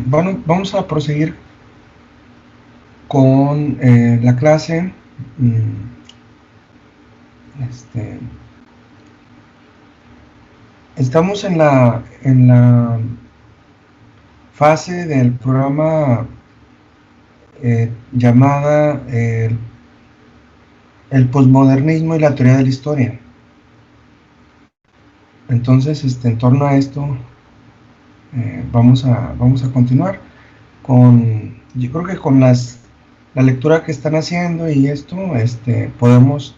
Bueno, vamos a proseguir con la clase. Este, Estamos en la fase del programa llamada el posmodernismo y la teoría de la historia. Entonces, en torno a esto, vamos a continuar con, yo creo que con la lectura que están haciendo y esto, podemos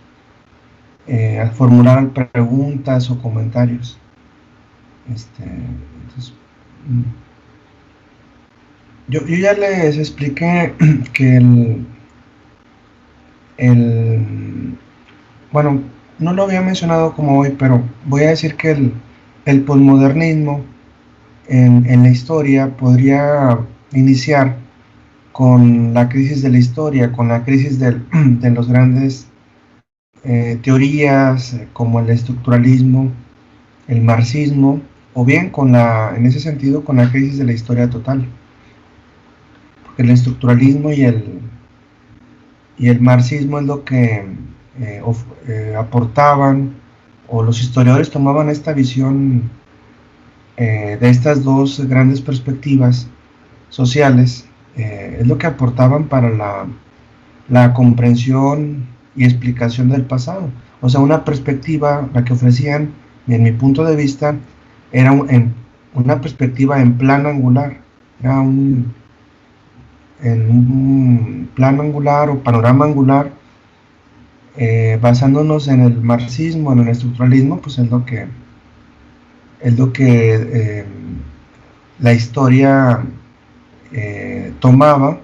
formular preguntas o comentarios. Entonces, yo ya les expliqué que bueno, no lo había mencionado como hoy, pero voy a decir que el posmodernismo en la historia podría iniciar con la crisis de la historia, con la crisis de los grandes teorías como el estructuralismo, el marxismo, o bien en ese sentido con la crisis de la historia total. Porque el estructuralismo y el marxismo es lo que aportaban, o los historiadores tomaban esta visión de estas dos grandes perspectivas sociales, es lo que aportaban para la comprensión y explicación del pasado. O sea, una perspectiva, la que ofrecían, en mi punto de vista, era una perspectiva en plano angular, era en un plano angular o panorama angular, basándonos en el marxismo, en el estructuralismo, pues es lo que la historia tomaba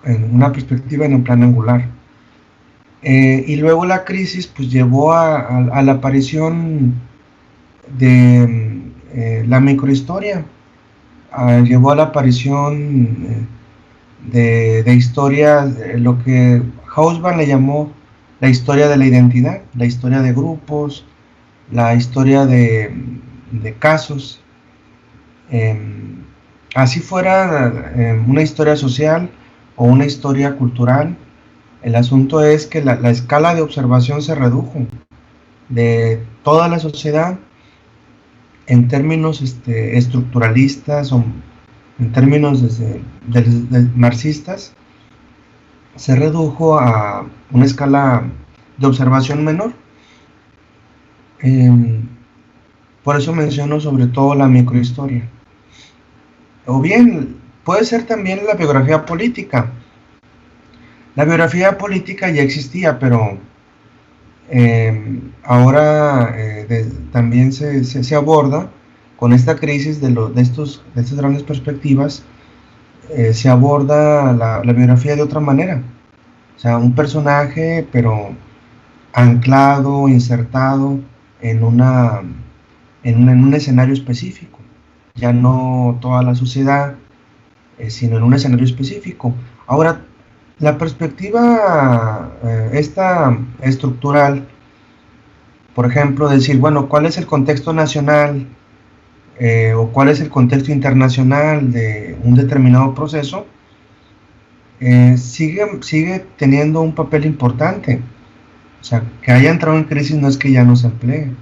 en una perspectiva en un plano angular. Y luego la crisis pues llevó a la aparición de la microhistoria, llevó a la aparición de historias, lo que Hausmann le llamó la historia de la identidad, la historia de grupos, la historia de casos, así fuera una historia social o una historia cultural. El asunto es que la escala de observación se redujo de toda la sociedad en términos estructuralistas o en términos marxistas, se redujo a una escala de observación menor. Por eso menciono sobre todo la microhistoria. O bien, puede ser también la biografía política. La biografía política ya existía, pero ahora también se aborda con esta crisis de estas grandes perspectivas, se aborda la biografía de otra manera. O sea, un personaje, pero anclado, insertado en un escenario específico. Ya no toda la sociedad, sino en un escenario específico. Ahora, la perspectiva esta estructural, por ejemplo, decir, bueno, ¿cuál es el contexto nacional o cuál es el contexto internacional de un determinado proceso? Sigue teniendo un papel importante. O sea, que haya entrado en crisis no es que ya no se emplee,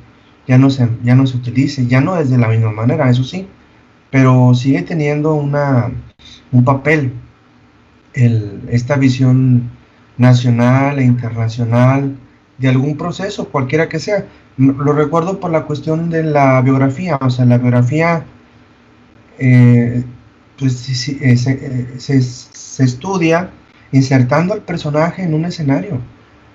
ya no se utilice, ya no es de la misma manera, eso sí, pero sigue teniendo un papel esta visión nacional e internacional de algún proceso, cualquiera que sea. Lo recuerdo por la cuestión de la biografía. O sea, la biografía pues, se estudia insertando al personaje en un escenario,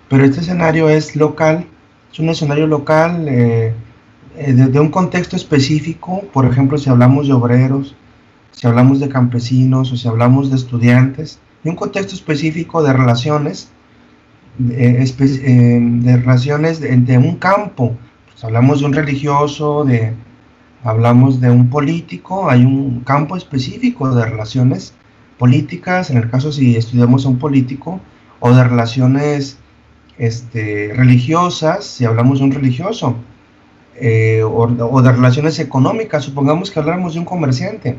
pero este escenario es local, es un escenario local de un contexto específico. Por ejemplo, si hablamos de obreros, si hablamos de campesinos o si hablamos de estudiantes, y un contexto específico de relaciones, de relaciones de un campo. Pues hablamos de un religioso, hablamos de un político, hay un campo específico de relaciones políticas, en el caso si estudiamos a un político, o de relaciones religiosas, si hablamos de un religioso, o de relaciones económicas, supongamos que habláramos de un comerciante.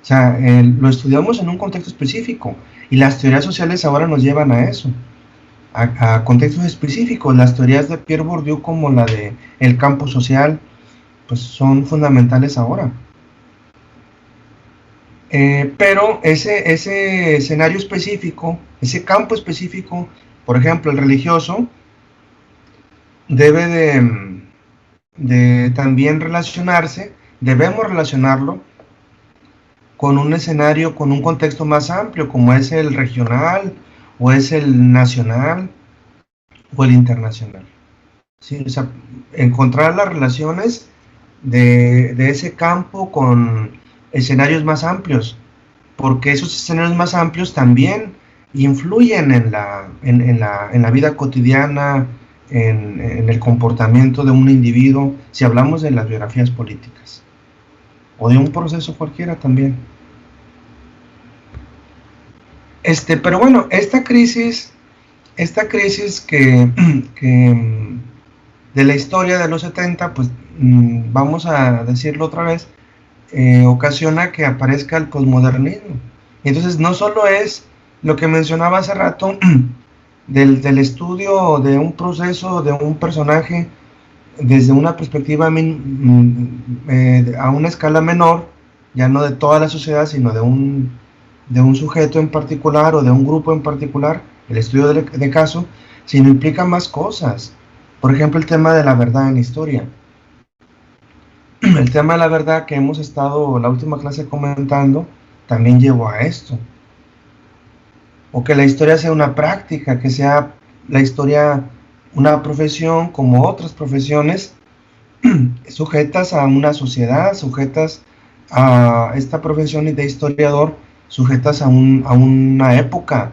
O sea, lo estudiamos en un contexto específico y las teorías sociales ahora nos llevan a eso, a contextos específicos. Las teorías de Pierre Bourdieu como la de el campo social, pues son fundamentales ahora. Pero ese escenario específico, ese campo específico, por ejemplo, el religioso, debe de también relacionarse, debemos relacionarlo con un escenario, con un contexto más amplio, como es el regional, o es el nacional, o el internacional. ¿Sí? O sea, encontrar las relaciones de ese campo con escenarios más amplios, porque esos escenarios más amplios también influyen en la vida cotidiana, en el comportamiento de un individuo, si hablamos de las biografías políticas, o de un proceso cualquiera también. Pero bueno, esta crisis que de la historia de los 70, pues vamos a decirlo otra vez, ocasiona que aparezca el posmodernismo. Y entonces no solo es lo que mencionaba hace rato del estudio de un proceso, de un personaje, desde una perspectiva a una escala menor, ya no de toda la sociedad, sino de un sujeto en particular o de un grupo en particular, el estudio de caso, sino implica más cosas. Por ejemplo, el tema de la verdad en historia. El tema de la verdad que hemos estado la última clase comentando también llevó a esto. O que la historia sea una práctica, que sea la historia una profesión como otras profesiones, sujetas a una sociedad, sujetas a esta profesión de historiador, sujetas a una época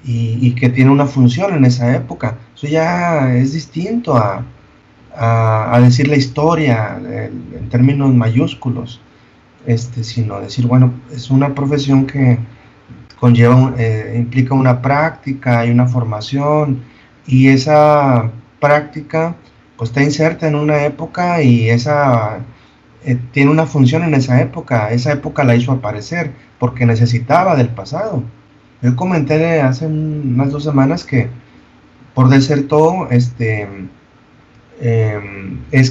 y que tiene una función en esa época. Eso ya es distinto a decir la historia en términos mayúsculos, sino decir, bueno, es una profesión que conlleva, implica una práctica y una formación, y esa práctica pues está inserta en una época y esa tiene una función en esa época la hizo aparecer porque necesitaba del pasado. Yo comenté hace unas 2 semanas que por desertó, es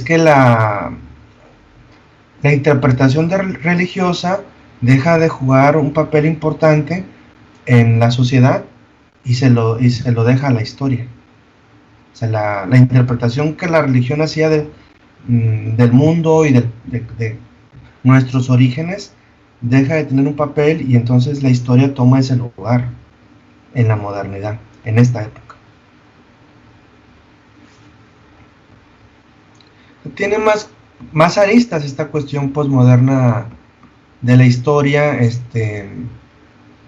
que la interpretación religiosa deja de jugar un papel importante en la sociedad y se lo deja a la historia. O sea, la interpretación que la religión hacía del mundo y de nuestros orígenes deja de tener un papel y entonces la historia toma ese lugar en la modernidad, en esta época. Tiene más aristas esta cuestión posmoderna de la historia,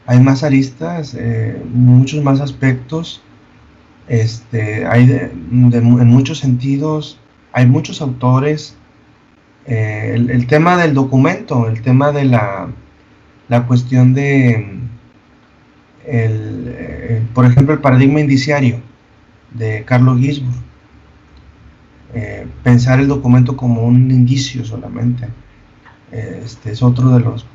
hay más aristas, muchos más aspectos, hay en muchos sentidos, hay muchos autores, el tema del documento, el tema de la cuestión de, por ejemplo, el paradigma indiciario de Carlo Gisborne, pensar el documento como un indicio solamente, es otro de los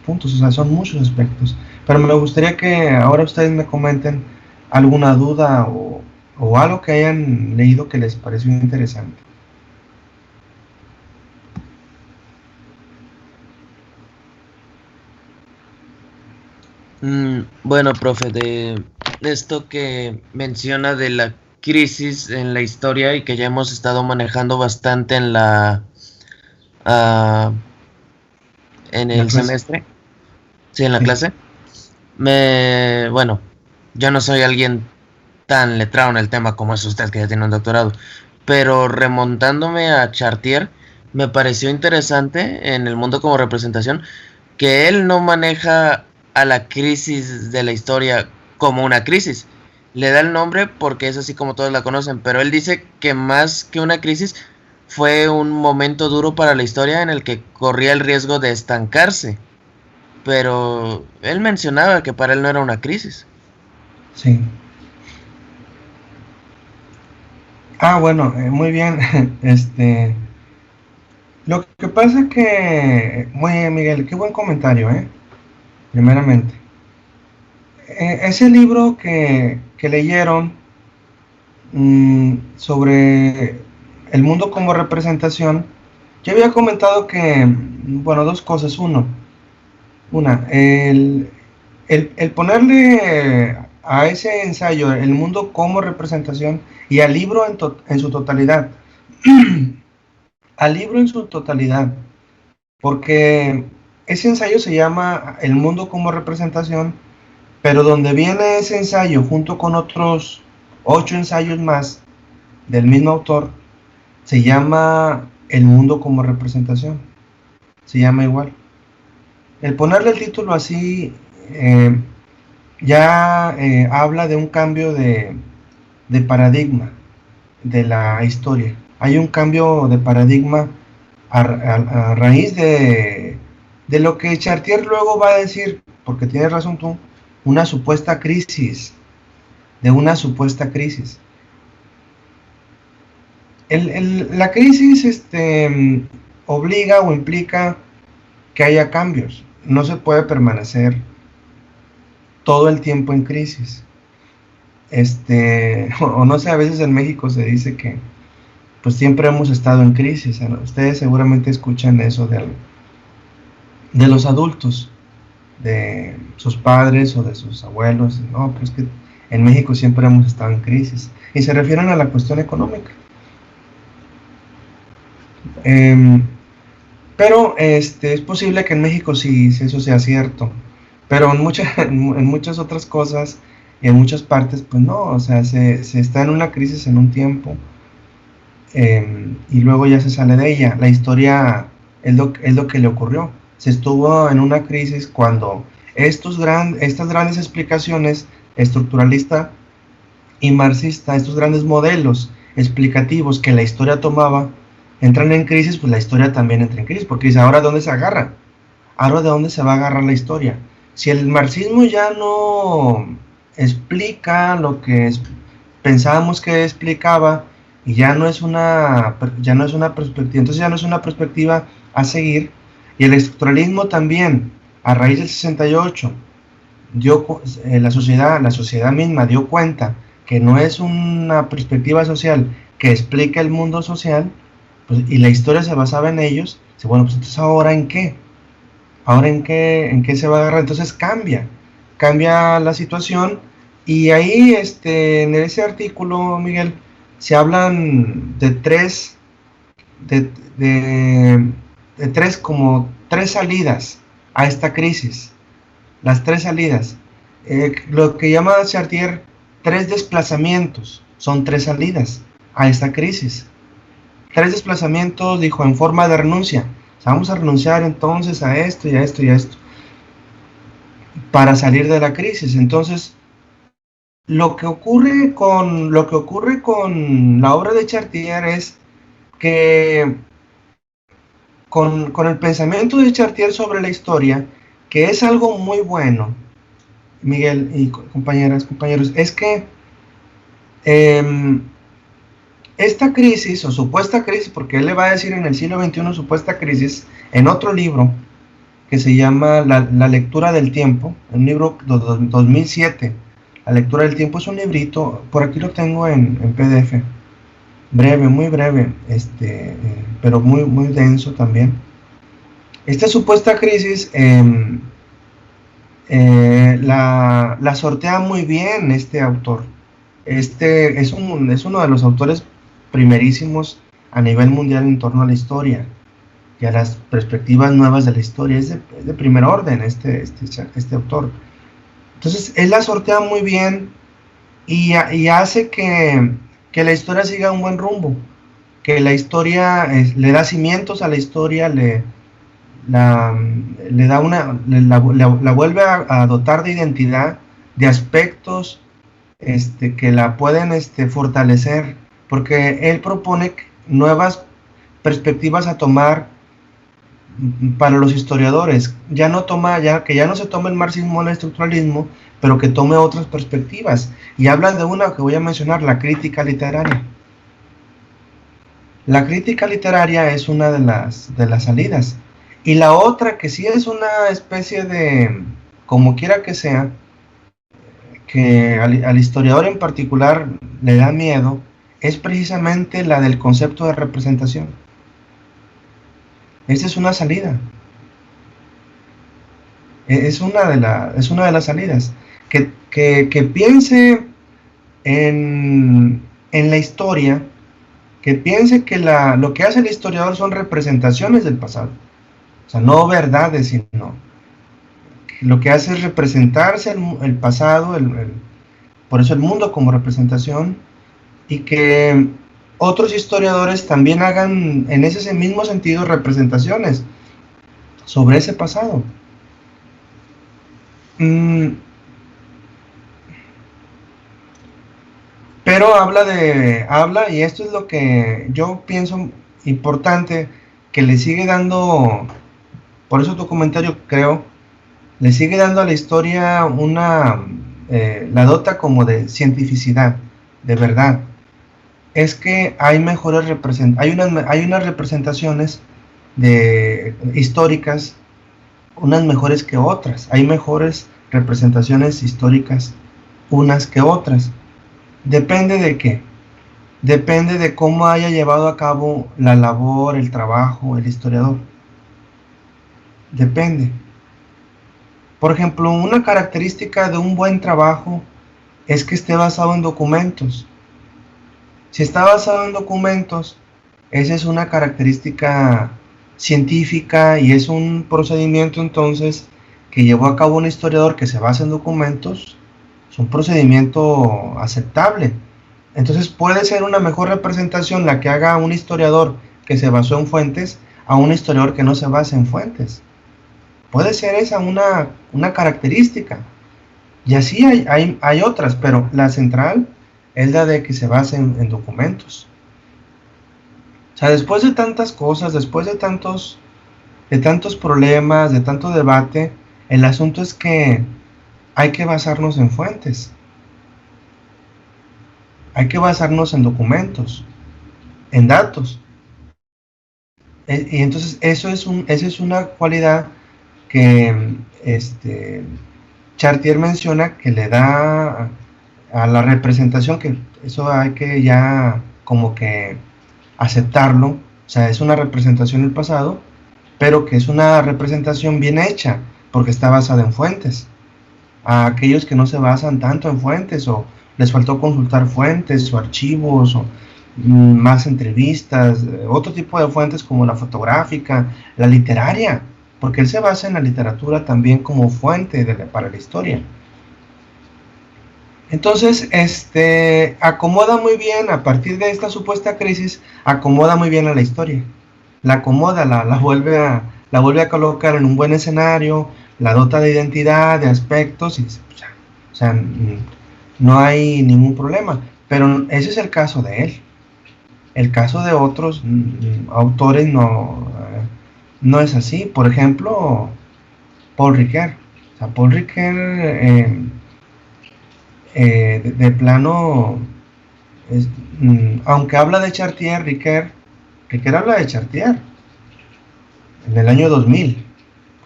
puntos. O sea, son muchos aspectos, pero me gustaría que ahora ustedes me comenten alguna duda o algo que hayan leído que les pareció interesante. Bueno, profe, de esto que menciona de la crisis en la historia y que ya hemos estado manejando bastante en en el semestre, sí, en la clase. Bueno, yo no soy alguien tan letrado en el tema como es usted, que ya tiene un doctorado, pero remontándome a Chartier, me pareció interesante en el mundo como representación que él no maneja a la crisis de la historia como una crisis. Le da el nombre porque es así como todos la conocen, pero él dice que más que una crisis fue un momento duro para la historia en el que corría el riesgo de estancarse. Pero él mencionaba que para él no era una crisis. Sí. Bueno, muy bien. Lo que pasa es que, muy bien, Miguel, qué buen comentario, ¿eh? primeramente. Ese libro que leyeron sobre el mundo como representación, yo había comentado que, bueno, dos cosas. Una, el ponerle a ese ensayo el mundo como representación y al libro en su totalidad, al libro en su totalidad, porque ese ensayo se llama El mundo como representación, pero donde viene ese ensayo junto con otros 8 ensayos más del mismo autor, se llama El mundo como representación, se llama igual. El ponerle el título así ya habla de un cambio de paradigma de la historia. Hay un cambio de paradigma a raíz de lo que Chartier luego va a decir, porque tienes razón tú, una supuesta crisis, de una supuesta crisis. La crisis obliga o implica que haya cambios. No se puede permanecer todo el tiempo en crisis. O no sé, a veces en México se dice que pues siempre hemos estado en crisis, ¿no? Ustedes seguramente escuchan eso de los adultos, de sus padres o de sus abuelos. No, pues que en México siempre hemos estado en crisis. Y se refieren a la cuestión económica. Pero es posible que en México sí eso sea cierto. Pero en muchas otras cosas y en muchas partes, pues no, o sea, se está en una crisis en un tiempo y luego ya se sale de ella. La historia es lo que le ocurrió. Se estuvo en una crisis cuando estas grandes explicaciones estructuralista y marxista, estos grandes modelos explicativos que la historia tomaba, entran en crisis, pues la historia también entra en crisis, porque dice, ¿ahora de dónde se agarra? ¿Ahora de dónde se va a agarrar la historia? Si el marxismo ya no explica lo que pensábamos que explicaba, y ya no es una perspectiva, entonces ya no es una perspectiva a seguir, y el estructuralismo también, a raíz del 68, la sociedad misma dio cuenta que no es una perspectiva social que explica el mundo social, pues, y la historia se basaba en ellos, dice, bueno, pues entonces ahora en qué, en qué se va a agarrar, entonces cambia la situación, y ahí en ese artículo, Miguel, se hablan de de, de, tres salidas a esta crisis, las tres salidas. Lo que llama Chartier tres desplazamientos, son tres salidas a esta crisis. Tres desplazamientos, dijo, en forma de renuncia. O sea, vamos a renunciar entonces a esto y a esto y a esto para salir de la crisis. Entonces, lo que ocurre con la obra de Chartier es que con el pensamiento de Chartier sobre la historia, que es algo muy bueno, Miguel y compañeros, es que esta crisis, o supuesta crisis, porque él le va a decir en el siglo XXI supuesta crisis, en otro libro que se llama La lectura del tiempo, un libro de 2007. La lectura del tiempo es un librito, por aquí lo tengo en PDF, breve, muy breve, pero muy denso también. Esta supuesta crisis la sortea muy bien este autor. Es uno de los autores primerísimos a nivel mundial en torno a la historia y a las perspectivas nuevas de la historia. Es de primer orden este autor. Entonces él la sortea muy bien y hace que la historia siga un buen rumbo, que la historia le da cimientos a la historia, la vuelve a dotar de identidad, de aspectos que la pueden fortalecer, porque él propone nuevas perspectivas a tomar para los historiadores. Ya no se tome el marxismo, el estructuralismo, pero que tome otras perspectivas. Y habla de una que voy a mencionar, la crítica literaria. La crítica literaria es una de las salidas. Y la otra, que sí es una especie de como quiera que sea, que al historiador en particular le da miedo, es precisamente la del concepto de representación. Esta es una salida. Es una de las salidas. Que piense en la historia, que piense que lo que hace el historiador son representaciones del pasado. O sea, no verdades, sino lo que hace es representarse el pasado, por eso el mundo como representación, y que otros historiadores también hagan en ese mismo sentido representaciones sobre ese pasado. Pero habla, y esto es lo que yo pienso importante, que le sigue dando, por eso tu comentario creo, le sigue dando a la historia la dota como de cientificidad, de verdad. Es que hay mejores hay unas representaciones históricas, unas mejores que otras. Hay mejores representaciones históricas unas que otras. ¿Depende de qué? Depende de cómo haya llevado a cabo la labor, el trabajo, el historiador. Depende. Por ejemplo, una característica de un buen trabajo es que esté basado en documentos. Si está basado en documentos, esa es una característica científica y es un procedimiento entonces que llevó a cabo un historiador que se basa en documentos. Es un procedimiento aceptable. Entonces puede ser una mejor representación la que haga un historiador que se basó en fuentes a un historiador que no se basa en fuentes. Puede ser esa una característica. Y así hay otras, pero la central es la de que se basa en documentos. O sea, después de tantas cosas, después de tantos problemas, de tanto debate, el asunto es que hay que basarnos en fuentes. Hay que basarnos en documentos, en datos. Y entonces esa es una cualidad que Chartier menciona que le da a la representación, que eso hay que ya como que aceptarlo. O sea, es una representación del pasado, pero que es una representación bien hecha, porque está basada en fuentes. A aquellos que no se basan tanto en fuentes, o les faltó consultar fuentes o archivos, o más entrevistas, otro tipo de fuentes como la fotográfica, la literaria, porque él se basa en la literatura también como fuente para la historia. Entonces, acomoda muy bien, a partir de esta supuesta crisis, acomoda muy bien a la historia. La acomoda, la vuelve a colocar en un buen escenario, la dota de identidad, de aspectos, y o sea, no hay ningún problema. Pero ese es el caso de él. El caso de otros autores no es así. Por ejemplo, Paul Ricoeur. O sea, Paul Ricoeur, de plano, aunque habla de Chartier, Ricoeur habla de Chartier en el año 2000,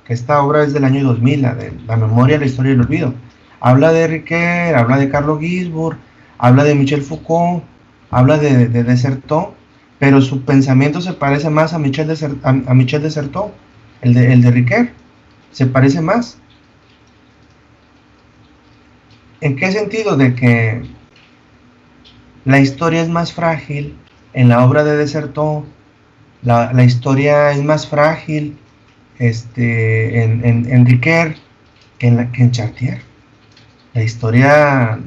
que esta obra es del año 2000, la de la memoria, la historia y el olvido. Habla de Ricoeur, habla de Carlo Ginzburg, habla de Michel Foucault, habla de Desserteau, pero su pensamiento se parece más a Michel Desserteau, el de Ricoeur, se parece más. ¿En qué sentido? De que la historia es más frágil en la obra de Desserteau, la historia es más frágil en Ricoeur que en Chartier. La historia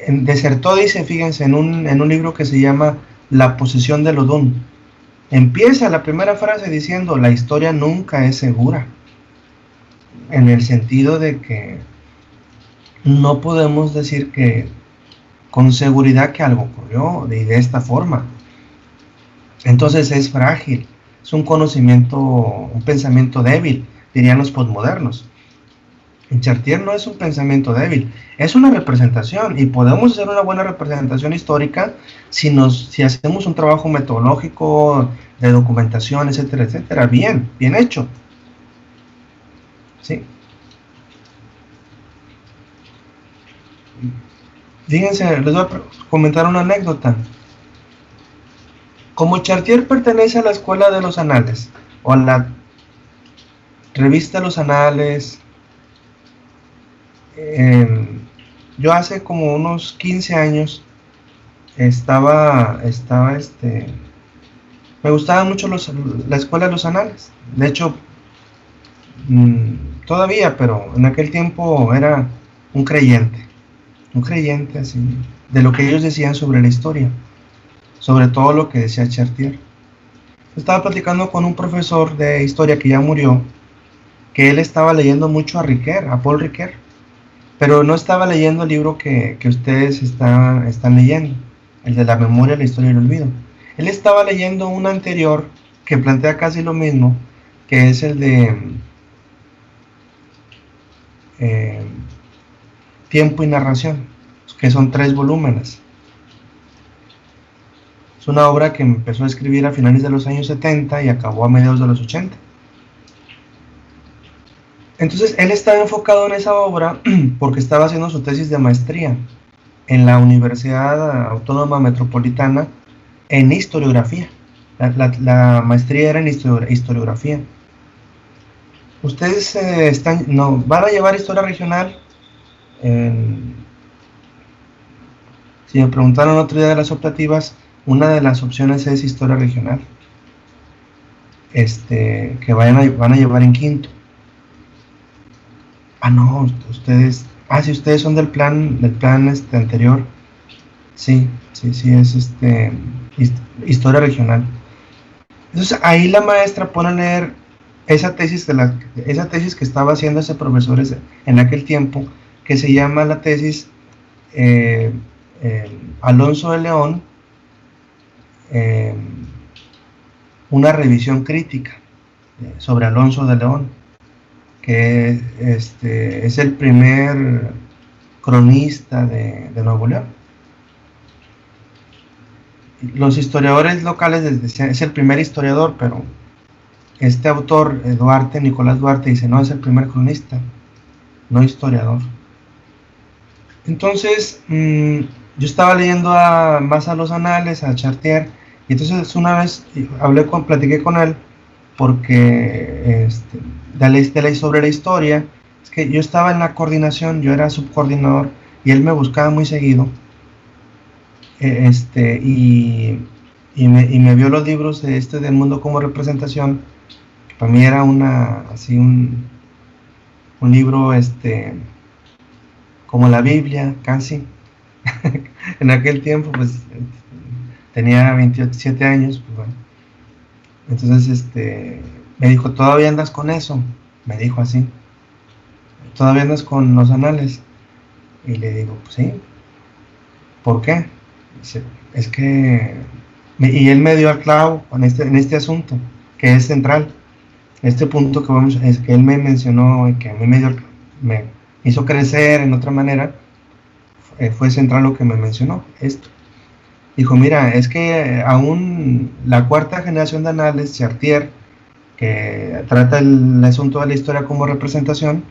en Desserteau dice, fíjense, en un libro que se llama La posesión de Laudun, empieza la primera frase diciendo: la historia nunca es segura, en el sentido de que no podemos decir que con seguridad que algo ocurrió de esta forma. Entonces es frágil, es un conocimiento, un pensamiento débil, dirían los posmodernos. En Chartier no es un pensamiento débil, es una representación, y podemos hacer una buena representación histórica si hacemos un trabajo metodológico de documentación, etcétera, etcétera, bien hecho. ¿Sí? Fíjense, les voy a comentar una anécdota. Como Chartier pertenece a la escuela de los anales, o a la revista Los Anales, yo hace como unos 15 años me gustaba mucho la escuela de los anales. De hecho, todavía, pero en aquel tiempo era un creyente así, de lo que ellos decían sobre la historia, sobre todo lo que decía Chartier. Estaba platicando con un profesor de historia que ya murió, que él estaba leyendo mucho a Paul Ricoeur, pero no estaba leyendo el libro que ustedes están leyendo, el de la memoria, la historia y el olvido. Él estaba leyendo un anterior que plantea casi lo mismo, que es el de Tiempo y Narración, que son 3 volúmenes. Es una obra que empezó a escribir a finales de los años 70 y acabó a mediados de los 80. Entonces él estaba enfocado en esa obra porque estaba haciendo su tesis de maestría en la Universidad Autónoma Metropolitana en historiografía. La maestría era en historiografía. Ustedes van a llevar historia regional. Si me preguntaron otro día de las optativas, una de las opciones es historia regional, que van a llevar en quinto. No, si ustedes son del plan anterior, sí, es historia regional. Entonces ahí la maestra pone a leer esa tesis que estaba haciendo ese profesor en aquel tiempo, que se llama la tesis Alonso de León, una revisión crítica sobre Alonso de León, que es el primer cronista de Nuevo León. Los historiadores locales es el primer historiador, pero este autor, Nicolás Duarte, dice, no, es el primer cronista, no historiador. Entonces, yo estaba leyendo más a los anales, a Chartier, y entonces una vez platiqué con él, porque sobre la historia, es que yo estaba en la coordinación, yo era subcoordinador, y él me buscaba muy seguido, y me vio los libros del mundo como representación, que para mí era un libro como la Biblia, casi. En aquel tiempo, pues, tenía 27 años, pues bueno. Entonces, me dijo, ¿todavía andas con eso? Me dijo así, ¿todavía andas con los anales? Y le digo, pues sí. ¿Por qué? Dice, es que... Y él me dio al clavo en este asunto, que es central. Este punto que él me mencionó y que a mí me hizo crecer en otra manera, fue central lo que me mencionó, esto. Dijo, mira, es que aún la cuarta generación de anales, Chartier, que trata el asunto de la historia como representación,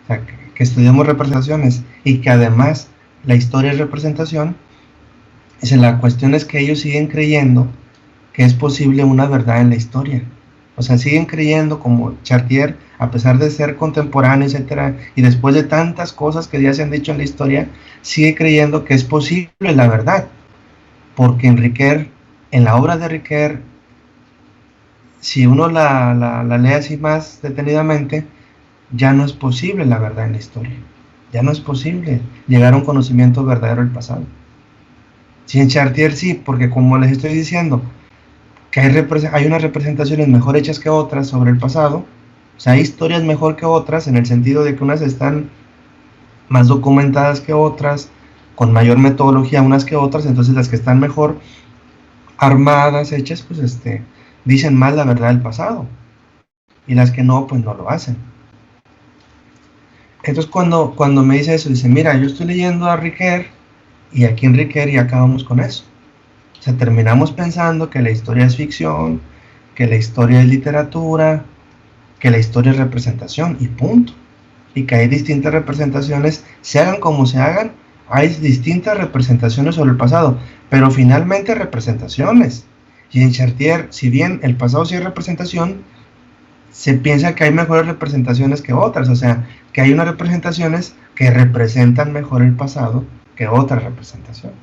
o sea, que estudiamos representaciones y que además la historia es representación, dice, la cuestión es que ellos siguen creyendo que es posible una verdad en la historia. O sea, siguen creyendo como Chartier, a pesar de ser contemporáneo, etcétera, y después de tantas cosas que ya se han dicho en la historia, sigue creyendo que es posible la verdad. Porque en la obra de Ricoeur, si uno la lee así más detenidamente, ya no es posible la verdad en la historia. Ya no es posible llegar a un conocimiento verdadero del pasado. Si en Chartier sí, porque como les estoy diciendo, que hay unas representaciones mejor hechas que otras sobre el pasado, o sea, hay historias mejor que otras, en el sentido de que unas están más documentadas que otras, con mayor metodología unas que otras, entonces las que están mejor armadas, hechas, pues dicen más la verdad del pasado, y las que no, pues no lo hacen. Entonces cuando me dice eso, dice, mira, yo estoy leyendo a Riquet, y aquí en Riquet ya acabamos con eso. O sea, terminamos pensando que la historia es ficción, que la historia es literatura, que la historia es representación, y punto. Y que hay distintas representaciones, se hagan como se hagan, hay distintas representaciones sobre el pasado, pero finalmente representaciones. Y en Chartier, si bien el pasado sí es representación, se piensa que hay mejores representaciones que otras, o sea, que hay unas representaciones que representan mejor el pasado que otras representaciones.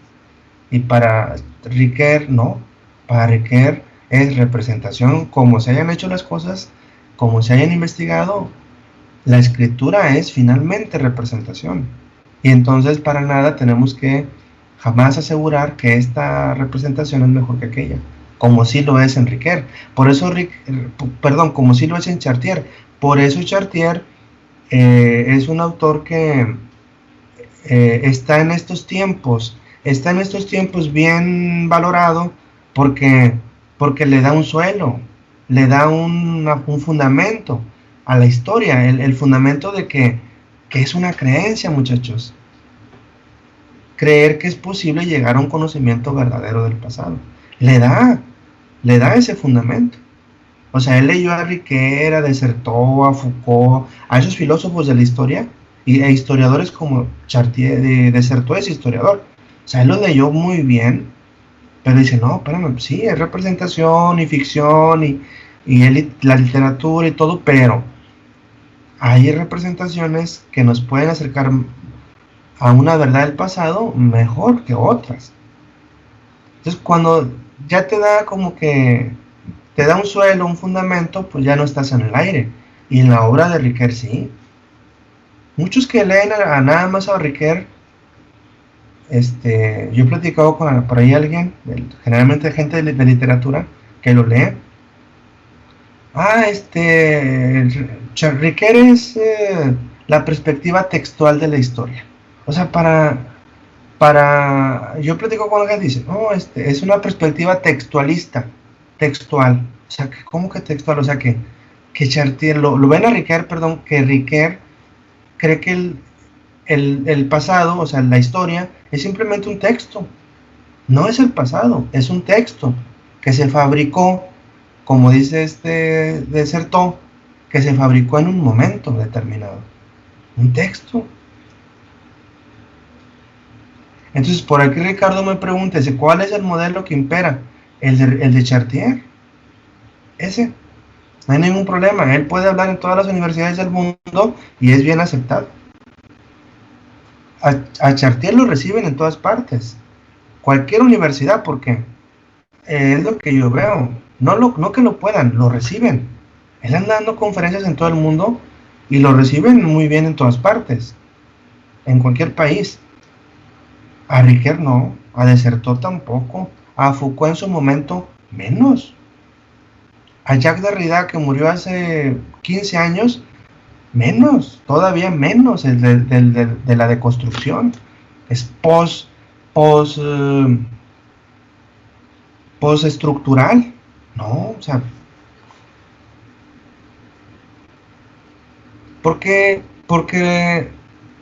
Y para Riquet, no, para Riquet es representación como se hayan hecho las cosas, como se hayan investigado. La escritura es finalmente representación. Y entonces para nada tenemos que jamás asegurar que esta representación es mejor que aquella, como sí lo es en Riquet. Por eso, como sí lo es en Chartier. Por eso Chartier es un autor que está en estos tiempos bien valorado porque le da un suelo, le da un fundamento a la historia, el fundamento de que es una creencia, muchachos. Creer que es posible llegar a un conocimiento verdadero del pasado. Le da ese fundamento. O sea, él leyó a Riquet, a Desertot, a Foucault, a esos filósofos de la historia, e historiadores como Chartier. Desertot es historiador. O sea, él lo leyó muy bien, pero dice, no, espérame, sí, es representación y ficción y la literatura y todo, pero hay representaciones que nos pueden acercar a una verdad del pasado mejor que otras. Entonces, cuando ya te da como que te da un suelo, un fundamento, pues ya no estás en el aire. Y en la obra de Riquet sí. Muchos que leen nada más a Riquet, yo he platicado con por ahí alguien, generalmente gente de literatura, que lo lee. Riquet es la perspectiva textual de la historia. O sea, yo platico con alguien que dice, no, es una perspectiva textualista, textual. O sea, ¿cómo que textual? O sea, que Chartier, lo ven a Riquet, perdón, que Riquet cree que el pasado, o sea, la historia, es simplemente un texto. No es el pasado, es un texto que se fabricó, como dice Desertot, que se fabricó en un momento determinado. Un texto. Entonces, por aquí Ricardo me pregunta, ¿cuál es el modelo que impera? El de Chartier. Ese. No hay ningún problema. Él puede hablar en todas las universidades del mundo y es bien aceptado. A Chartier lo reciben en todas partes. Cualquier universidad, porque es lo que yo veo. No que lo puedan, lo reciben. Él anda dando conferencias en todo el mundo y lo reciben muy bien en todas partes. En cualquier país. A Riquet no, a Desertot tampoco, a Foucault en su momento menos. A Jacques Derrida, que murió hace 15 años, menos, todavía menos, de la deconstrucción. Es postestructural. No, o sea, porque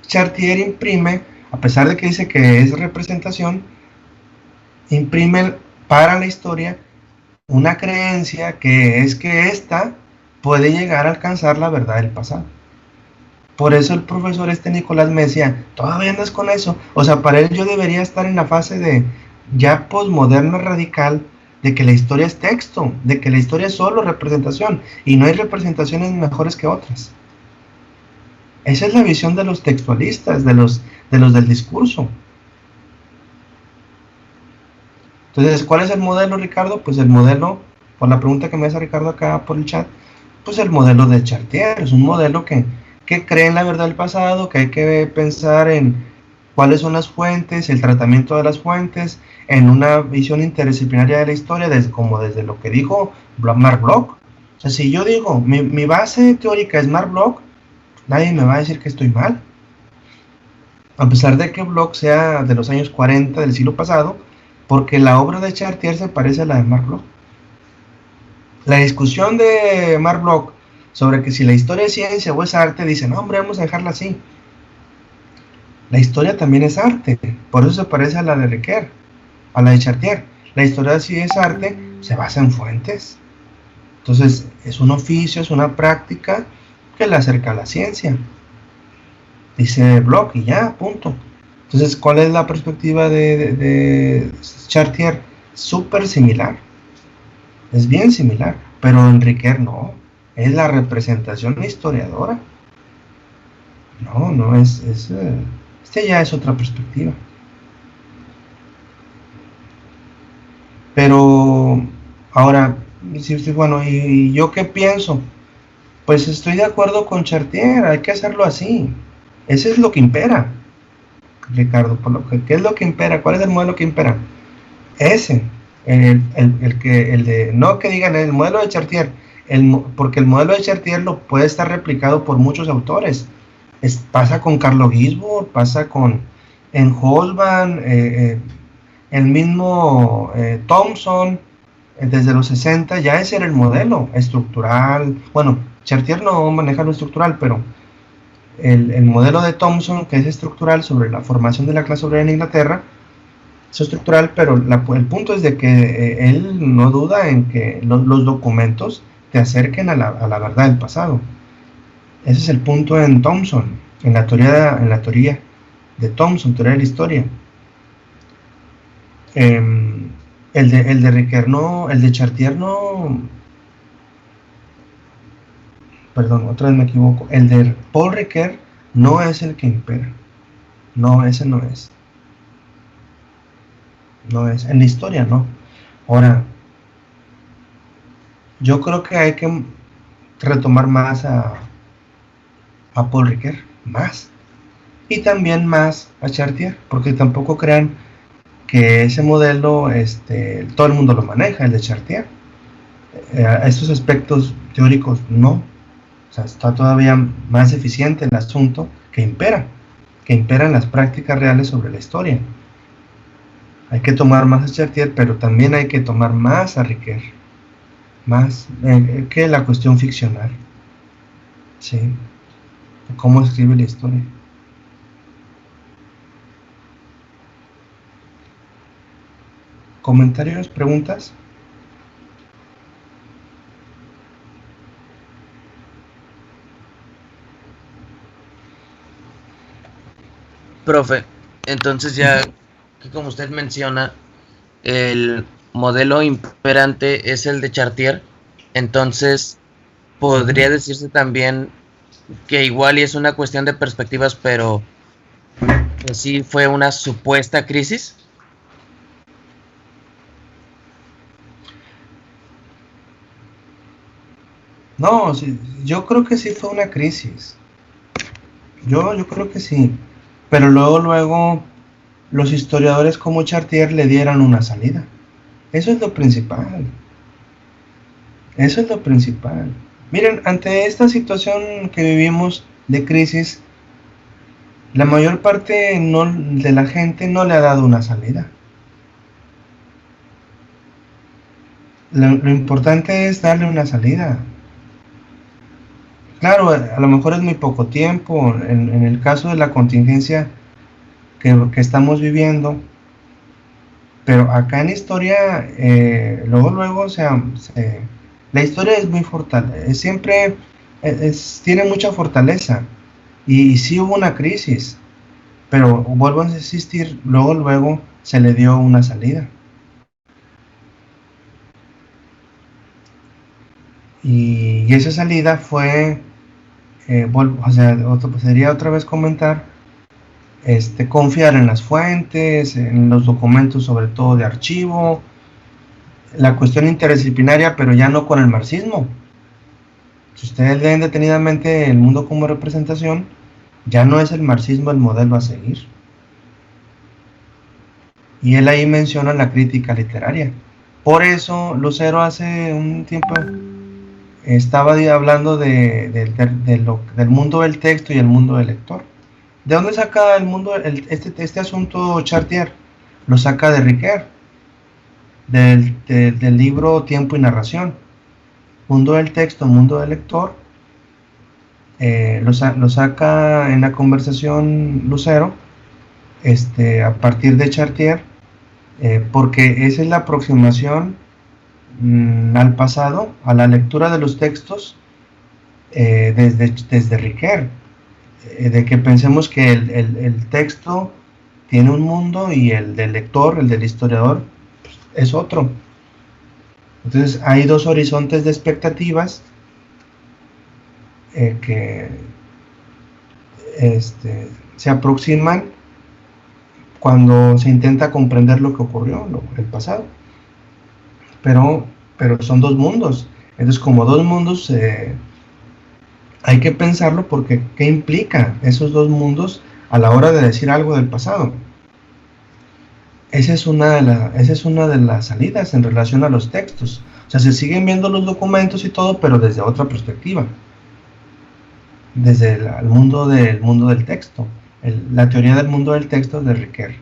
Chartier imprime, a pesar de que dice que es representación, imprime para la historia una creencia que es que ésta puede llegar a alcanzar la verdad del pasado. Por eso el profesor Nicolás me decía, todavía andas con eso. O sea, para él yo debería estar en la fase de ya posmoderna radical, de que la historia es texto, de que la historia es solo representación y no hay representaciones mejores que otras. Esa es la visión de los textualistas, de los del discurso. Entonces, ¿cuál es el modelo, Ricardo? Pues el modelo, por la pregunta que me hace Ricardo acá por el chat, pues el modelo de Chartier. Es un modelo que cree en la verdad del pasado, que hay que pensar en cuáles son las fuentes, el tratamiento de las fuentes, en una visión interdisciplinaria de la historia, desde lo que dijo Marc Bloch. O sea, si yo digo, mi base teórica es Marc Bloch, nadie me va a decir que estoy mal. A pesar de que Bloch sea de los años 40 del siglo pasado, porque la obra de Chartier se parece a la de Marc Bloch. La discusión de Marc Bloch sobre que si la historia es ciencia o es arte, dicen, no, hombre, vamos a dejarla así. La historia también es arte, por eso se parece a la de Riquer, a la de Chartier. La historia sí es arte, se basa en fuentes. Entonces, es un oficio, es una práctica que le acerca a la ciencia. Dice Bloch y ya, punto. Entonces, ¿cuál es la perspectiva de Chartier? Súper similar. Es bien similar, pero en Riquer no. Es la representación historiadora. No es este ya es otra perspectiva. Pero ahora, bueno, ¿y yo qué pienso? Pues estoy de acuerdo con Chartier, hay que hacerlo así. Ese es lo que impera, Ricardo. ¿Qué es lo que impera? ¿Cuál es el modelo que impera? Ese, el de, no que digan el modelo de Chartier, porque el modelo de Chartier lo puede estar replicado por muchos autores. Pasa con Carlo Gisborne, pasa en Hobsbawm, el mismo Thomson, desde los 60 ya ese era el modelo estructural. Bueno, Chartier no maneja lo estructural, pero el modelo de Thomson, que es estructural sobre la formación de la clase obrera en Inglaterra, es estructural, pero el punto es de que él no duda en que los documentos te acerquen a la verdad del pasado. Ese es el punto en Thomson, en la teoría de Thomson, teoría de la historia. El de Riquer no, el de Chartier no, perdón, otra vez me equivoco, el de Paul Riquer no es el que impera. No, ese no es. No es, en la historia no. Ahora, yo creo que hay que retomar más a Paul Riquer, más. Y también más a Chartier, porque tampoco crean que ese modelo todo el mundo lo maneja, el de Chartier. Estos aspectos teóricos no. O sea, está todavía más eficiente el asunto que imperan las prácticas reales sobre la historia. Hay que tomar más a Chartier, pero también hay que tomar más a Riquer, más que la cuestión ficcional. ¿Sí? ¿Cómo escribe la historia? ¿Comentarios? ¿Preguntas? Profe, entonces ya que como usted menciona, el modelo imperante es el de Chartier, entonces podría decirse también que igual y es una cuestión de perspectivas, pero que sí fue una supuesta crisis. No, sí, yo creo que sí fue una crisis. Yo creo que sí. Pero luego los historiadores como Chartier le dieron una salida. Eso es lo principal. Eso es lo principal. Miren, ante esta situación que vivimos de crisis, la mayor parte de la gente no le ha dado una salida. Lo importante es darle una salida. Claro, a lo mejor es muy poco tiempo, en el caso de la contingencia que estamos viviendo, pero acá en historia, luego, o sea, la historia es muy siempre tiene mucha fortaleza, y sí hubo una crisis, pero vuelvo a insistir, luego se le dio una salida. Y esa salida fue, sería otra vez comentar, confiar en las fuentes, en los documentos, sobre todo de archivo, la cuestión interdisciplinaria, pero ya no con el marxismo. Si ustedes leen detenidamente El mundo como representación, ya no es el marxismo el modelo a seguir. Y él ahí menciona la crítica literaria. Por eso Lucero hace un tiempo estaba hablando del mundo del texto y el mundo del lector. ¿De dónde saca el mundo este asunto Chartier? Lo saca de Riquer, del libro Tiempo y Narración. Mundo del texto, mundo del lector, lo saca en la conversación Lucero, a partir de Chartier, porque esa es la aproximación al pasado, a la lectura de los textos, desde Riquet, de que pensemos que el texto tiene un mundo y el del lector, el del historiador, pues, es otro. Entonces hay dos horizontes de expectativas que se aproximan cuando se intenta comprender lo que ocurrió, el pasado. Pero son dos mundos. Entonces, como dos mundos, hay que pensarlo, porque ¿qué implica esos dos mundos a la hora de decir algo del pasado? Esa es una de las salidas en relación a los textos. O sea, se siguen viendo los documentos y todo, pero desde otra perspectiva. Desde el mundo del texto. La teoría del mundo del texto de Riquet.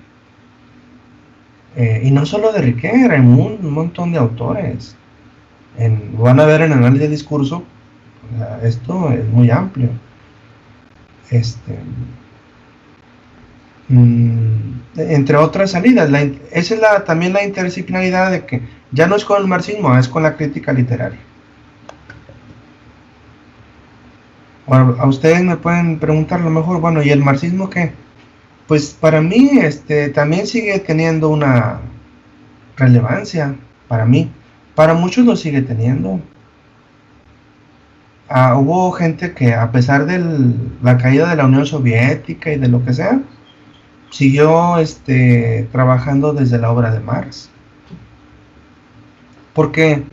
Y no solo de Riquet, hay un montón de autores. Van a ver en análisis de discurso, esto es muy amplio. Entre otras salidas, esa es también la interdisciplinaridad, de que ya no es con el marxismo, es con la crítica literaria. Bueno, a ustedes me pueden preguntar a lo mejor, bueno, ¿y el marxismo qué? Pues para mí también sigue teniendo una relevancia, para mí. Para muchos lo sigue teniendo. Hubo gente que, a pesar de la caída de la Unión Soviética y de lo que sea, siguió trabajando desde la obra de Marx. Porque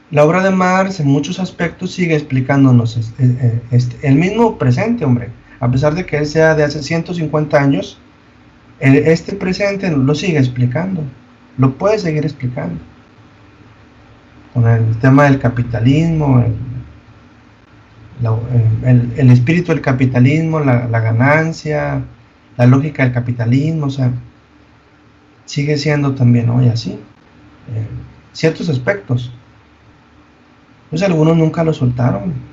la obra de Marx en muchos aspectos sigue explicándonos el mismo presente, hombre. A pesar de que él sea de hace 150 años, este presente lo sigue explicando. Lo puede seguir explicando. Con el tema del capitalismo, el espíritu del capitalismo, la ganancia, la lógica del capitalismo, o sea, sigue siendo también hoy así. Ciertos aspectos. Pues algunos nunca lo soltaron.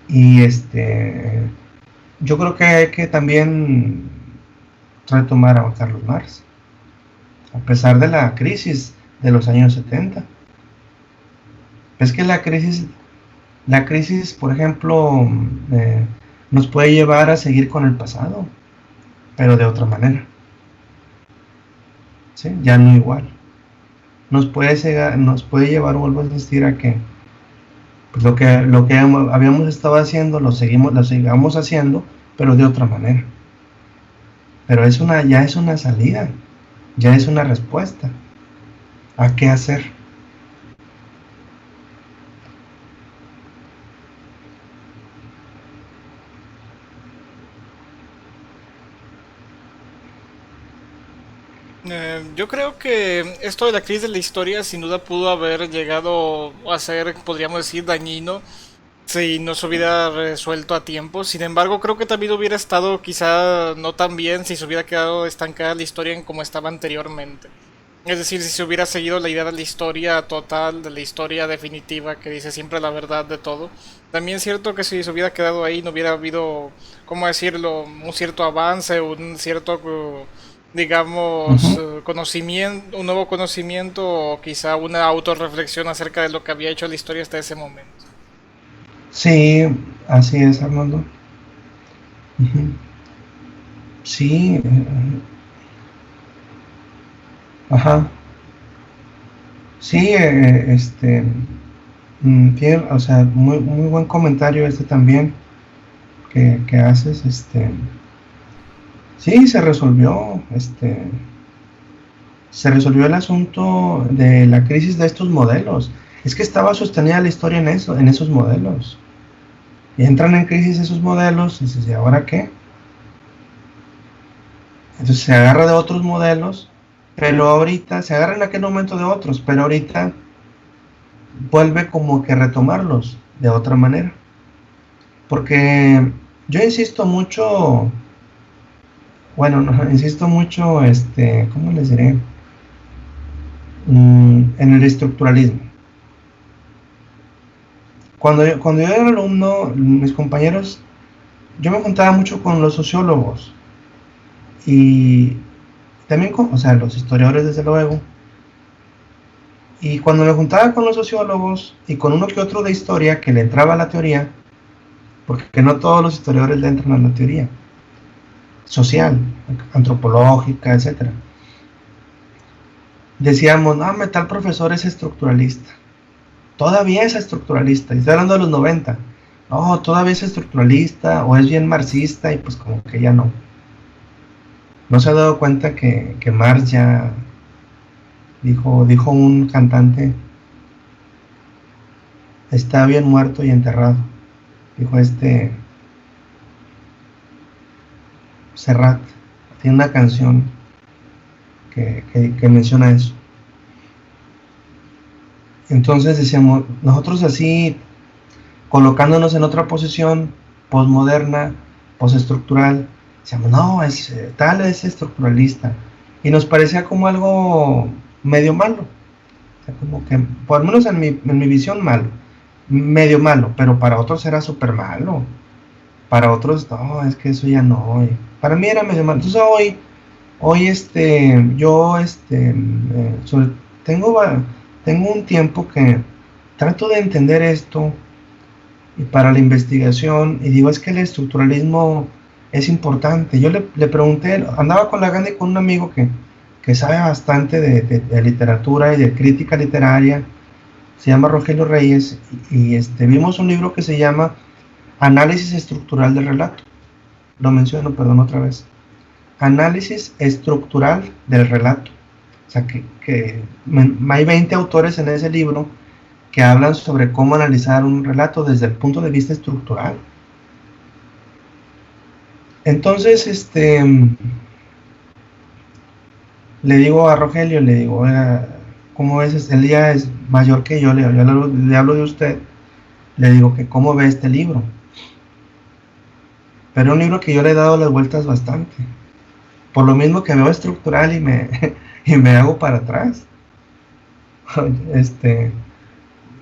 Y yo creo que hay que también retomar a Carlos Marx, a pesar de la crisis de los años 70. Es que la crisis, por ejemplo, nos puede llevar a seguir con el pasado, pero de otra manera. ¿Sí? Ya no igual. Nos puede llevar, vuelvo a insistir, a que pues lo que habíamos estado haciendo lo sigamos haciendo, pero de otra manera. Pero ya es una salida, ya es una respuesta a qué hacer. Yo creo que esto de la crisis de la historia sin duda pudo haber llegado a ser, podríamos decir, dañino si no se hubiera resuelto a tiempo. Sin embargo, creo que también hubiera estado quizá no tan bien si se hubiera quedado estancada la historia en como estaba anteriormente. Es decir, si se hubiera seguido la idea de la historia total, de la historia definitiva, que dice siempre la verdad de todo. También es cierto que si se hubiera quedado ahí no hubiera habido, ¿cómo decirlo?, un cierto avance, un cierto, digamos, conocimiento, un nuevo conocimiento o quizá una autorreflexión acerca de lo que había hecho la historia hasta ese momento. Sí, así es, Armando. Uh-huh. Sí, ajá. Sí, o sea, muy, muy buen comentario también que haces, sí, se resolvió el asunto de la crisis de estos modelos. Es que estaba sostenida la historia en esos modelos. Y entran en crisis esos modelos, y dices, ¿y ahora qué? Entonces se agarra de otros modelos, pero ahorita, se agarra en aquel momento de otros, pero ahorita vuelve como que retomarlos de otra manera. Porque yo insisto mucho, bueno, no, insisto mucho, ¿cómo les diré? En el estructuralismo. Cuando yo era alumno, mis compañeros, yo me juntaba mucho con los sociólogos y también con, o sea, los historiadores desde luego. Y cuando me juntaba con los sociólogos y con uno que otro de historia que le entraba a la teoría, porque no todos los historiadores le entran a la teoría social, antropológica, etcétera. Decíamos, no, tal profesor es estructuralista. Todavía es estructuralista. Y estoy hablando de los 90. No, todavía es estructuralista o es bien marxista y pues como que ya no. No se ha dado cuenta que Marx ya dijo un cantante, está bien muerto y enterrado. Dijo Serrat. Tiene una canción que menciona eso. Entonces decíamos, nosotros así, colocándonos en otra posición postmoderna, postestructural, decíamos, no, tal es estructuralista. Y nos parecía como algo medio malo. O sea, como que, por lo menos en mi visión, malo. Medio malo, pero para otros era súper malo. Para otros, no, es que eso ya no. Para mí era medio malo. Entonces hoy yo tengo un tiempo que trato de entender esto y para la investigación y digo, es que el estructuralismo es importante. Yo le pregunté, andaba con la gana y con un amigo que sabe bastante de literatura y de crítica literaria, se llama Rogelio Reyes, y vimos un libro que se llama Análisis estructural del relato. Lo menciono, perdón, otra vez. Análisis estructural del relato. O sea, que hay 20 autores en ese libro que hablan sobre cómo analizar un relato desde el punto de vista estructural. Entonces, le digo a Rogelio, le digo, ¿cómo ves? Él ya es mayor que yo, le hablo de usted, le digo que cómo ve este libro. Pero es un libro que yo le he dado las vueltas bastante. Por lo mismo que veo estructural y me hago para atrás.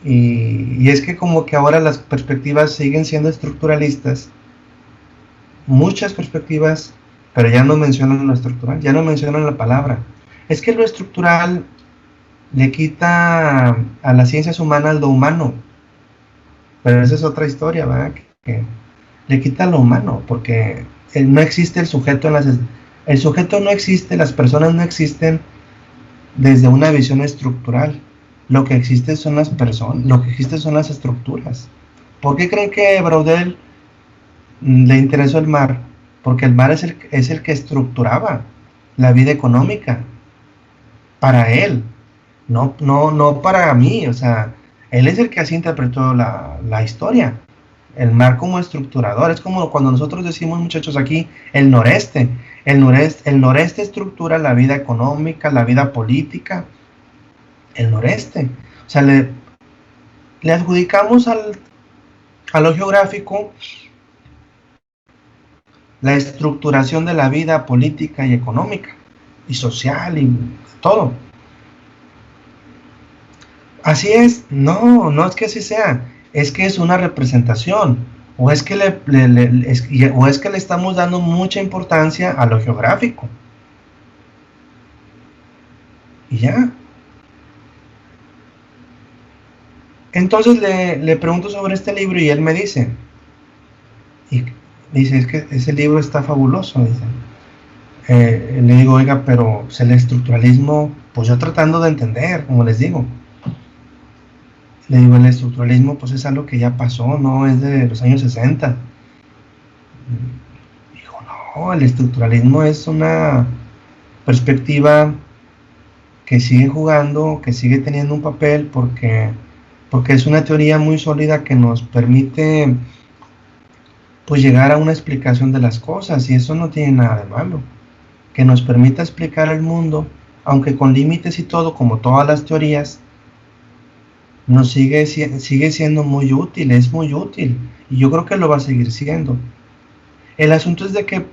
Y es que como que ahora las perspectivas siguen siendo estructuralistas. Muchas perspectivas, pero ya no mencionan lo estructural, ya no mencionan la palabra. Es que lo estructural le quita a las ciencias humanas lo humano. Pero esa es otra historia, ¿verdad? Que le quita lo humano, porque no existe el sujeto el sujeto no existe, las personas no existen desde una visión estructural. Lo que existe son las personas, lo que existe son las estructuras. ¿Por qué creen que Braudel le interesó el mar? Porque el mar es el que estructuraba la vida económica para él, no para mí. O sea, él es el que así interpretó la historia. El mar como estructurador. Es como cuando nosotros decimos, muchachos, aquí el noreste. El noreste estructura la vida económica, la vida política. El noreste. O sea, le adjudicamos a lo geográfico la estructuración de la vida política y económica y social y todo. Así es. No es que así sea. Es que es una representación, o es que le estamos dando mucha importancia a lo geográfico. Y ya. Entonces le pregunto sobre este libro y él me dice, es que ese libro está fabuloso. Dice. Le digo, oiga, pero pues, el estructuralismo, pues yo tratando de entender, como les digo. Le digo, el estructuralismo pues es algo que ya pasó, no es de los años 60. Dijo, no, el estructuralismo es una perspectiva que sigue jugando, que sigue teniendo un papel, porque es una teoría muy sólida que nos permite pues llegar a una explicación de las cosas, y eso no tiene nada de malo. Que nos permita explicar el mundo, aunque con límites y todo, como todas las teorías, nos sigue siendo muy útil, es muy útil, y yo creo que lo va a seguir siendo. El asunto es de que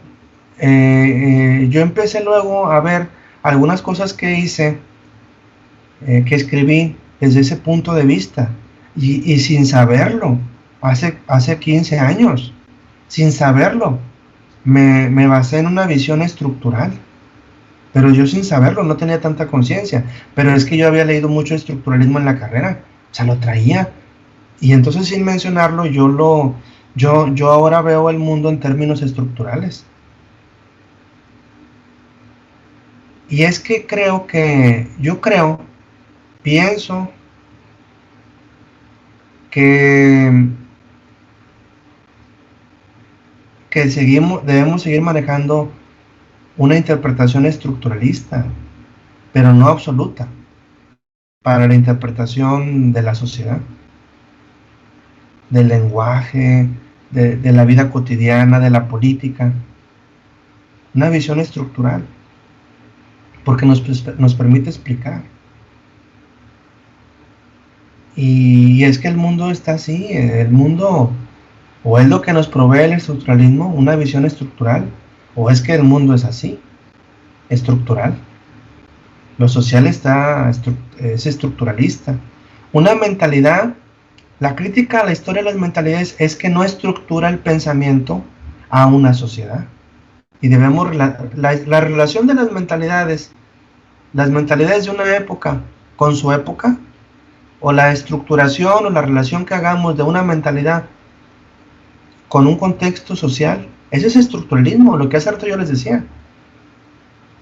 yo empecé luego a ver algunas cosas que hice, que escribí desde ese punto de vista. y sin saberlo, hace 15 años, sin saberlo, me basé en una visión estructural, pero yo sin saberlo, no tenía tanta conciencia, pero es que yo había leído mucho estructuralismo en la carrera, o sea, lo traía, y entonces sin mencionarlo, yo ahora veo el mundo en términos estructurales. Y es que pienso que debemos seguir manejando una interpretación estructuralista, pero no absoluta, para la interpretación de la sociedad, del lenguaje, de la vida cotidiana, de la política. Una visión estructural, porque nos permite explicar. Y es que el mundo está así, el mundo, o es lo que nos provee el estructuralismo, una visión estructural, o es que el mundo es así, estructural. Lo social es estructuralista. Una mentalidad, la crítica a la historia de las mentalidades es que no estructura el pensamiento a una sociedad. Y debemos, la relación de las mentalidades de una época con su época, o la estructuración o la relación que hagamos de una mentalidad con un contexto social, ese es estructuralismo, lo que hace rato yo les decía.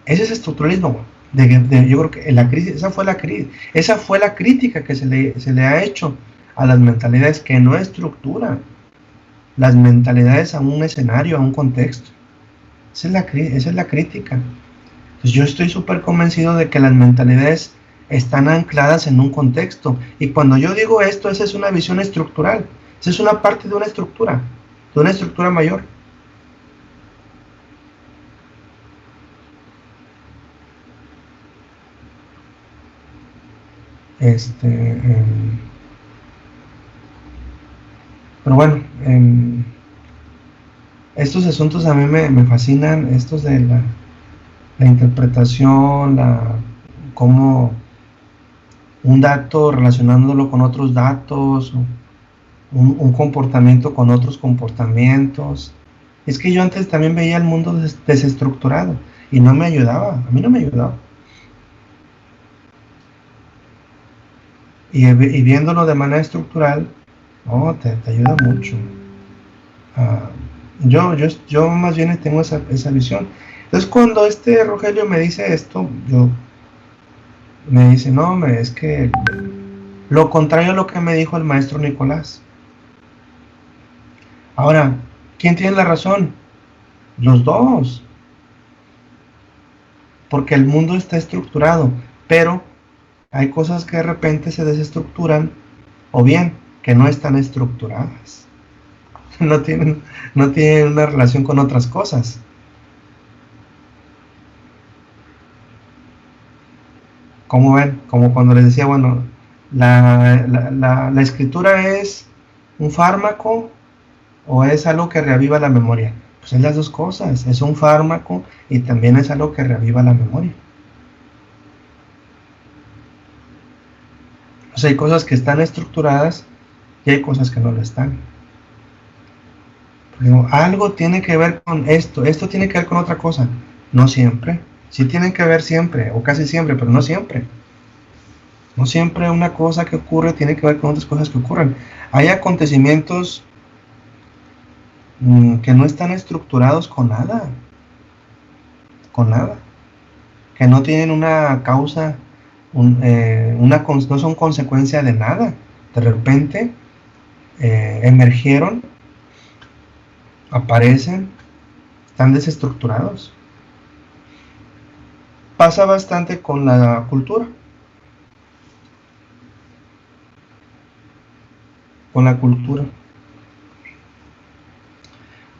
Ese es estructuralismo. Yo creo que esa fue la crítica que se le ha hecho a las mentalidades, que no estructuran las mentalidades a un escenario, a un contexto. Esa es la crítica. Entonces yo estoy súper convencido de que las mentalidades están ancladas en un contexto. Y cuando yo digo esto, esa es una visión estructural. Esa es una parte de una estructura mayor. Pero bueno, estos asuntos a mí me fascinan, estos de la interpretación, cómo un dato relacionándolo con otros datos, un comportamiento con otros comportamientos. Es que yo antes también veía el mundo desestructurado y no me ayudaba, a mí no me ayudaba. Y viéndolo de manera estructural, te ayuda mucho. Yo más bien tengo esa visión. Entonces cuando Rogelio me dice esto, me dice, no, es que lo contrario a lo que me dijo el maestro Nicolás. Ahora, ¿quién tiene la razón? Los dos. Porque el mundo está estructurado, pero hay cosas que de repente se desestructuran, o bien que no están estructuradas. No tienen una relación con otras cosas. Como ven, como cuando les decía, bueno, la escritura es un fármaco o es algo que reaviva la memoria. Pues es las dos cosas, es un fármaco y también es algo que reaviva la memoria. O sea, hay cosas que están estructuradas y hay cosas que no lo están. Pero algo tiene que ver con esto tiene que ver con otra cosa. No siempre. Sí tienen que ver siempre, o casi siempre, pero no siempre. No siempre una cosa que ocurre tiene que ver con otras cosas que ocurren. Hay acontecimientos que no están estructurados con nada. Que no tienen una causa, no son consecuencia de nada. De repente emergieron, aparecen, están desestructurados. Pasa bastante con la cultura.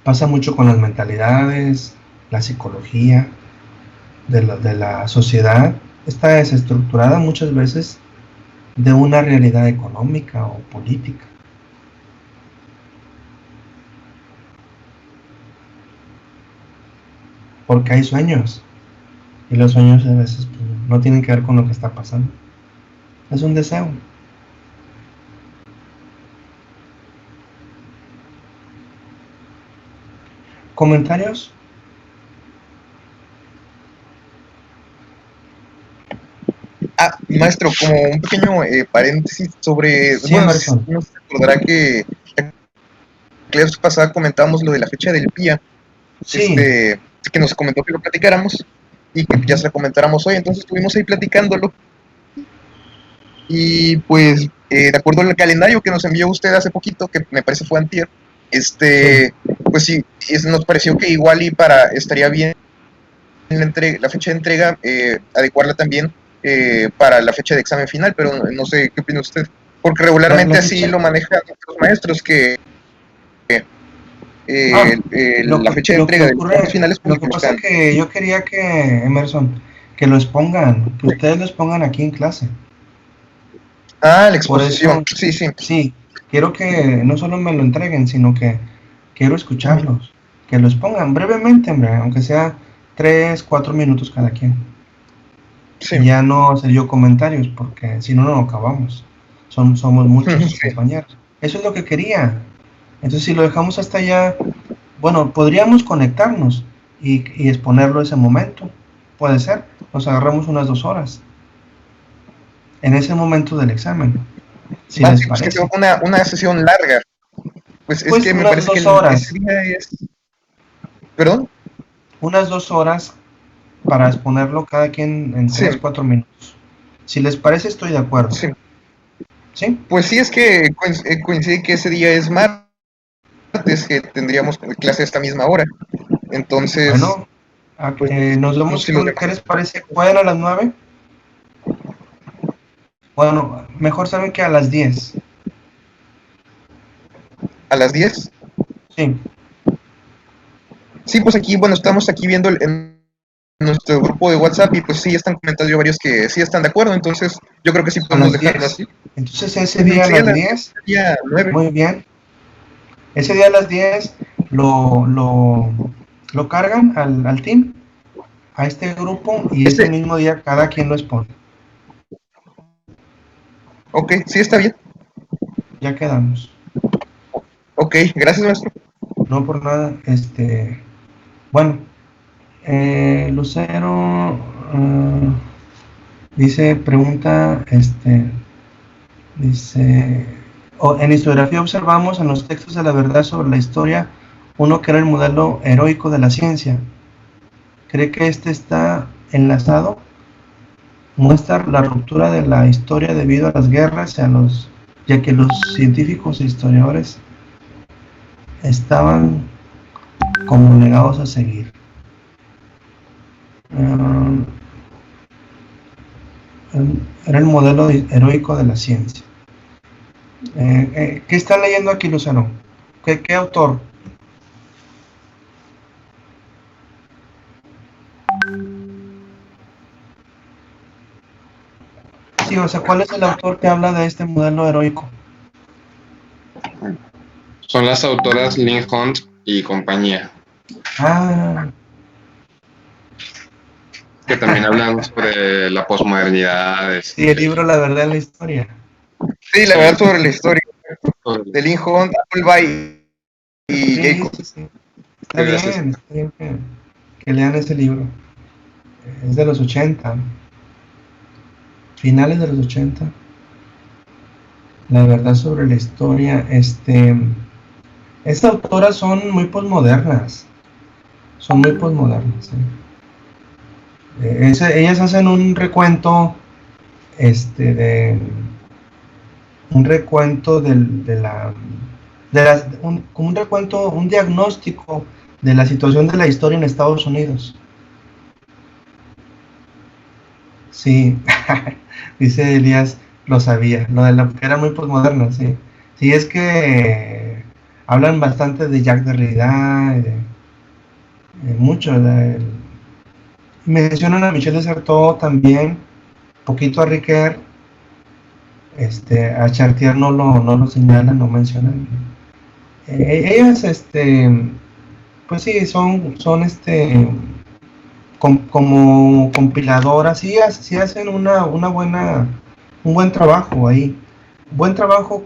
Pasa mucho con las mentalidades, la psicología de la sociedad. Está desestructurada muchas veces de una realidad económica o política. Porque hay sueños. Y los sueños a veces no tienen que ver con lo que está pasando. Es un deseo. ¿Comentarios? Maestro, como un pequeño paréntesis sobre, Sí, bueno, Emerson. no se acordará que la clase pasada comentábamos lo de la fecha del PIA, Sí. que nos comentó que lo platicáramos y que ya se la comentáramos hoy, entonces estuvimos ahí platicándolo y pues de acuerdo al calendario que nos envió usted hace poquito, que me parece fue antier, pues sí, nos pareció que igual y estaría bien la fecha de entrega, adecuarla también para la fecha de examen final, pero no sé qué opina usted, porque regularmente La así fecha- lo manejan los maestros, que la fecha de lo que entrega de los exámenes ocurre, finales pues lo que pasa es que yo quería que, Emerson, que los pongan, que ustedes los pongan aquí en clase. la Por exposición, eso, sí, sí, quiero que no solo me lo entreguen, sino que quiero escucharlos, que los pongan brevemente, hombre, aunque sea 3, 4 minutos cada quien. sí. Y ya no hacer yo comentarios, porque si no, no acabamos. Somos muchos compañeros. Eso es lo que quería. Entonces, si lo dejamos hasta allá, bueno, podríamos conectarnos y exponerlo ese momento. Puede ser. Nos agarramos unas 2 horas en ese momento del examen, si les Sí, pues que sea parece. una sesión larga, pues es Pues que me unas parece que 2 ese horas, día es, ¿perdón? unas 2 horas para exponerlo cada quien en Sí, 3, 4 minutos. Si les parece, estoy de acuerdo. sí. ¿Sí? Pues sí, es que coincide que ese día es martes, que tendríamos clase a esta misma hora. Entonces, Bueno, pues nos no vemos sé si los sobre, demás ¿qué les parece? ¿Pueden a las 9? Bueno, mejor saben que a las 10. a las 10. Sí, Sí, pues aquí, bueno, estamos aquí viendo en nuestro grupo de WhatsApp y pues sí están comentando varios que sí están de acuerdo, entonces yo creo que sí a podemos las dejarlo 10. así. Entonces ese día a Sí, a las las 10, día 9. muy bien. Ese día a las 10 lo cargan al team, a este grupo, y ese mismo día cada quien lo expone. Ok, sí, está bien. Ya quedamos. Ok, gracias, maestro. No por nada, bueno, Lucero dice, pregunta, dice, en historiografía observamos en los textos de la verdad sobre la historia uno que era el modelo heroico de la ciencia. ¿Cree que este está enlazado? Muestra la ruptura de la historia debido a las guerras, ya que los científicos e historiadores estaban como negados a seguir. Era el modelo heroico de la ciencia. ¿Qué están leyendo aquí, Lucero? ¿Qué autor? Sí, o sea, ¿cuál es el autor que habla de este modelo heroico? Son las autoras Lynn Hunt y compañía, Ah, que también hablan sobre la posmodernidad. sí, el libro La verdad en la historia. Sí, la verdad sobre la historia sobre- de Lynn Hunt, Appleby y Sí, Jacob. sí, sí. Está Gracias. bien que lean ese libro. Es de los 80, finales de los 80. La verdad sobre la historia. Estas autoras son muy posmodernas. Son muy posmodernas. Ellas hacen un recuento, un recuento como un recuento, un diagnóstico de la situación de la historia en Estados Unidos. Sí, dice Elías, lo sabía, lo de la que era muy posmoderna, sí. Sí, es que hablan bastante de Jacques Derrida, mucho. Mencionan a Michel de Certeau también, poquito a Ricoeur, a Chartier no lo señalan, no mencionan. Ellas, pues sí, son como compiladoras, sí hacen un buen trabajo ahí. Buen trabajo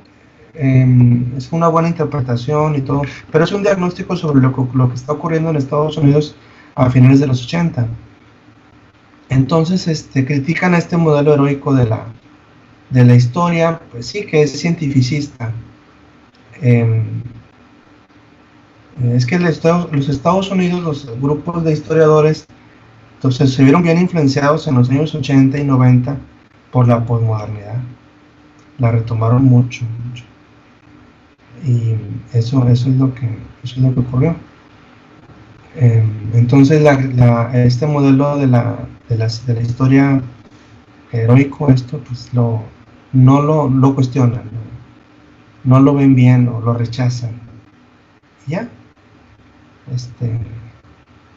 es una buena interpretación y todo, pero es un diagnóstico sobre lo que está ocurriendo en Estados Unidos a finales de los 80. Entonces, critican a este modelo heroico de la historia, pues sí, que es cientificista. Es que los Estados Unidos, los grupos de historiadores, entonces se vieron bien influenciados en los años 80 y 90 por la posmodernidad. La retomaron mucho. Y eso es lo que ocurrió. Entonces este modelo de la historia heroico, pues no lo cuestionan, no lo ven bien o lo rechazan. Ya.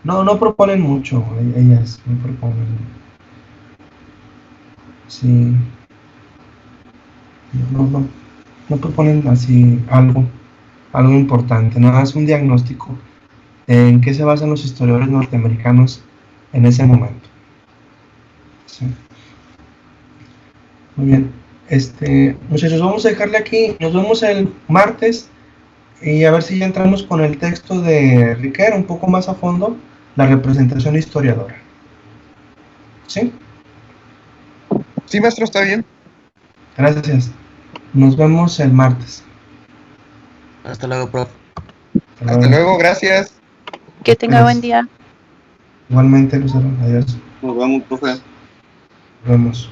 No proponen mucho, ellas no proponen. Sí. No proponen así algo importante, nada, es un diagnóstico en qué se basan los historiadores norteamericanos en ese momento. Sí. Muy bien. Muchachos, vamos a dejarle aquí, nos vemos el martes y a ver si ya entramos con el texto de Riquer un poco más a fondo, la representación historiadora. ¿Sí? Sí, maestro, está bien. Gracias. Nos vemos el martes. Hasta luego, profe. Hasta luego, gracias. Que tenga buen día. Igualmente, Lucero. Adiós. Nos vemos, profe. Nos vemos.